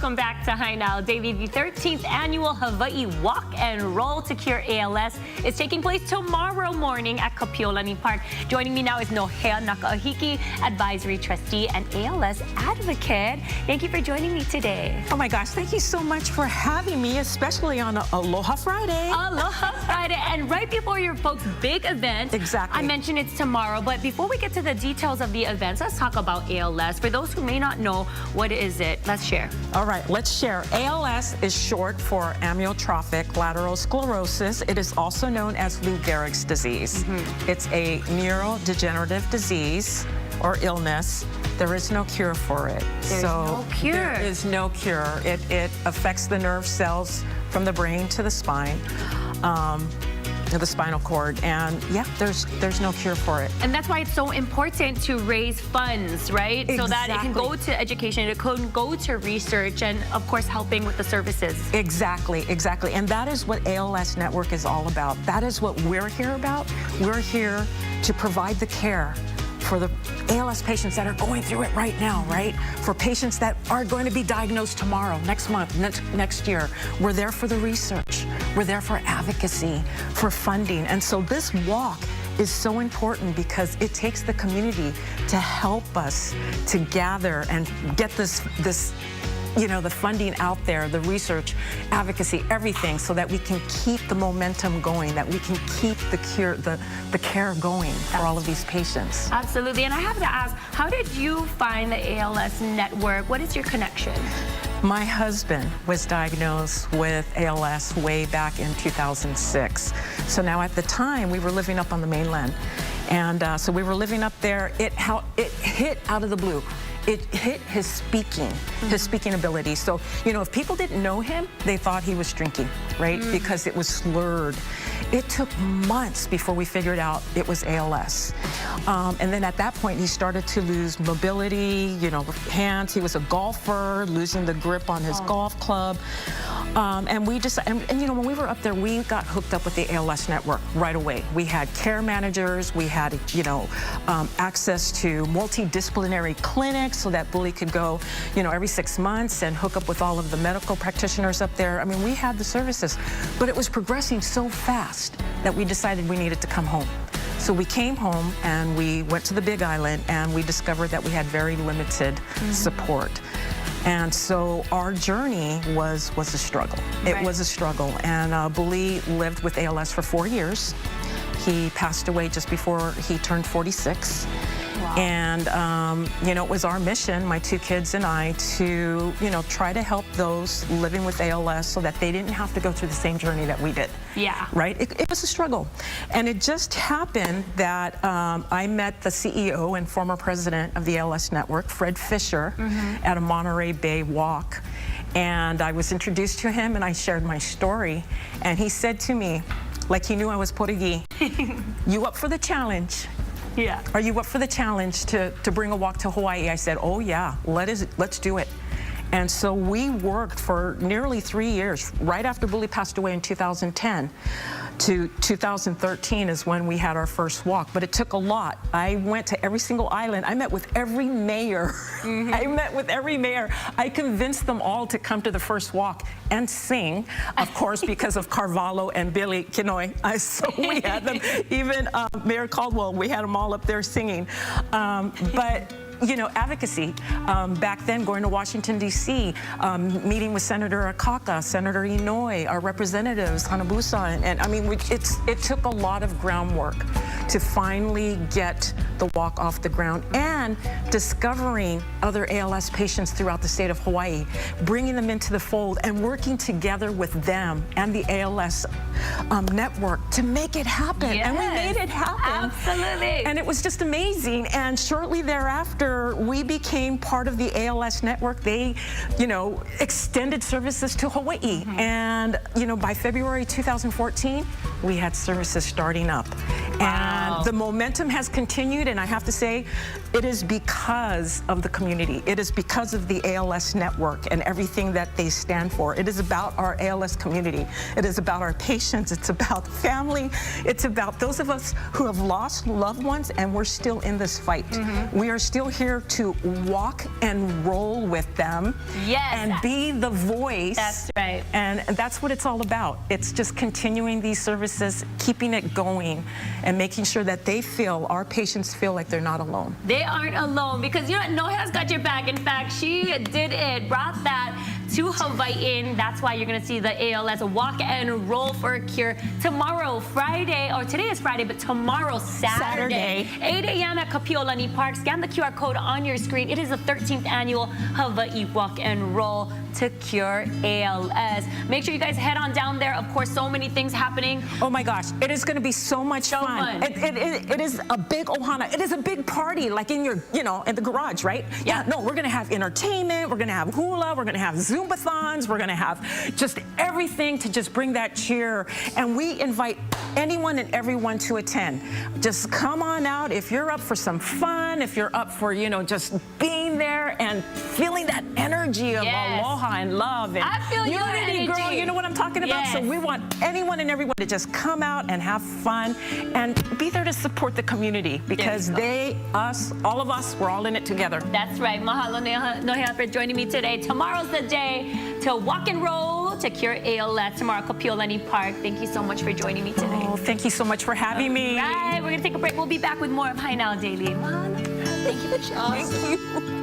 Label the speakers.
Speaker 1: welcome back to Hi Now. David, the 13th annual Hawaii Walk and Roll to Cure ALS is taking place tomorrow morning at Kapiolani Park. Joining me now is Nohea Nakaahiki, Advisory Trustee and ALS Advocate. Thank you for joining me today.
Speaker 2: Oh my gosh, thank you so much for having me, especially on Aloha Friday.
Speaker 1: Aloha Friday, and right before your folks' big event.
Speaker 2: Exactly.
Speaker 1: I mentioned it's tomorrow, but before we get to the details of the events, let's talk about ALS. For those who may not know, what is it? Let's share.
Speaker 2: All right, let's share. ALS is short for amyotrophic lateral sclerosis. It is also known as Lou Gehrig's disease. It's a neurodegenerative disease or illness. There is no cure for it.
Speaker 1: There's no cure.
Speaker 2: There is no cure. It affects the nerve cells from the brain to the spine. The spinal cord, and yeah, there's no cure for it.
Speaker 1: And that's why it's so important to raise funds, right?
Speaker 2: Exactly.
Speaker 1: So that it can go to education, it can go to research, and of course helping with the services.
Speaker 2: Exactly. And that is what ALS Network is all about. That is what we're here about. We're here to provide the care for the ALS patients that are going through it right now, right? For patients that are going to be diagnosed tomorrow, next month, next year. We're there for the research. We're there for advocacy, for funding. And so this walk is so important because it takes the community to help us to gather and get this the funding out there, the research, advocacy, everything, so that we can keep the momentum going, that we can keep the care going for all of these patients.
Speaker 1: Absolutely. And I have to ask, how did you find the ALS Network? What is your connection?
Speaker 2: My husband was diagnosed with ALS way back in 2006. So now at the time, we were living up on the mainland. And so we were living up there. It hit out of the blue. It hit his speaking ability. So, if people didn't know him, they thought he was drinking, right? Because it was slurred. It took months before we figured out it was ALS. And then at that point, he started to lose mobility, hands. He was a golfer, losing the grip on his golf club. And we just, when we were up there, we got hooked up with the ALS Network right away. We had care managers, we had, access to multidisciplinary clinics so that Bully could go, every 6 months and hook up with all of the medical practitioners up there. I mean, we had the services, but it was progressing so fast that we decided we needed to come home. So we came home and we went to the Big Island and we discovered that we had very limited support. And so our journey was a struggle. It was a struggle. And Bully lived with ALS for 4 years. He passed away just before he turned 46. Wow. And, it was our mission, my 2 kids and I, to, try to help those living with ALS so that they didn't have to go through the same journey that we did.
Speaker 1: Yeah.
Speaker 2: Right? It was a struggle. And it just happened that I met the CEO and former president of the ALS Network, Fred Fisher, at a Monterey Bay walk. And I was introduced to him and I shared my story. And he said to me, like he knew I was Portuguese, "You up for the challenge?"
Speaker 1: Yeah.
Speaker 2: "Are you up for the challenge to bring a walk to Hawaii?" I said, "Oh yeah, let's do it." And so we worked for nearly 3 years, right after Bully passed away in 2010 to 2013 is when we had our first walk. But it took a lot. I went to every single island. I met with every mayor. I met with every mayor. I convinced them all to come to the first walk and sing, of course, because of Carvalho and Billy Kinoy. So we had them, even Mayor Caldwell, we had them all up there singing. But advocacy. Back then, going to Washington, D.C., meeting with Senator Akaka, Senator Inouye, our representatives, Hanabusa, and I mean, it took a lot of groundwork to finally get the walk off the ground and discovering other ALS patients throughout the state of Hawaii, bringing them into the fold and working together with them and the ALS network to make it happen.
Speaker 1: Yes,
Speaker 2: and we made it happen.
Speaker 1: Absolutely.
Speaker 2: And it was just amazing. And shortly thereafter, we became part of the ALS network. They, extended services to Hawaii. And, by February 2014, we had services starting up.
Speaker 1: Wow.
Speaker 2: And the momentum has continued, and I have to say, it is because of the community. It is because of the ALS network and everything that they stand for. It is about our ALS community. It is about our patients. It's about family. It's about those of us who have lost loved ones, and we're still in this fight. We are still here to walk and roll with them.
Speaker 1: Yes.
Speaker 2: And be the voice.
Speaker 1: That's right.
Speaker 2: And that's what it's all about. It's just continuing these services, keeping it going, and making sure that our patients feel like they're not alone.
Speaker 1: They aren't alone, because you know, Nohea's got your back. In fact, she did it, brought that to Hawaii. That's why you're going to see the ALS Walk and Roll for a Cure tomorrow, Friday, or today is Friday, but tomorrow, Saturday. 8 a.m. at Kapiolani Park. Scan the QR code on your screen. It is the 13th annual Hawaii Walk and Roll to Cure ALS. Make sure you guys head on down there. Of course, so many things happening.
Speaker 2: Oh my gosh, it is going to be so much fun. It is a big ohana. It is a big party, like in your, in the garage, right?
Speaker 1: Yeah.
Speaker 2: No, we're going to have entertainment. We're going to have hula. We're going to have Zumbathons. We're going to have just everything to just bring that cheer. And we invite anyone and everyone to attend. Just come on out if you're up for some fun, if you're up for, just being there and feeling that energy of aloha and love and
Speaker 1: I feel
Speaker 2: unity,
Speaker 1: your
Speaker 2: girl.
Speaker 1: energy.
Speaker 2: You know what I'm talking about?
Speaker 1: Yes.
Speaker 2: So we want anyone and everyone to just come out and have fun and be there to support the community, because all of us, we're all in it together.
Speaker 1: That's right. Mahalo, Nohea, for joining me today. Tomorrow's the day to walk and roll to Cure ALS. Tomorrow, Kapiolani Park. Thank you so much for joining me today.
Speaker 2: Oh, thank you so much for having me.
Speaker 1: Right. We're going to take a break. We'll be back with more of Hi Now Daily. Mahalo. Thank you for joining.
Speaker 2: Thank you.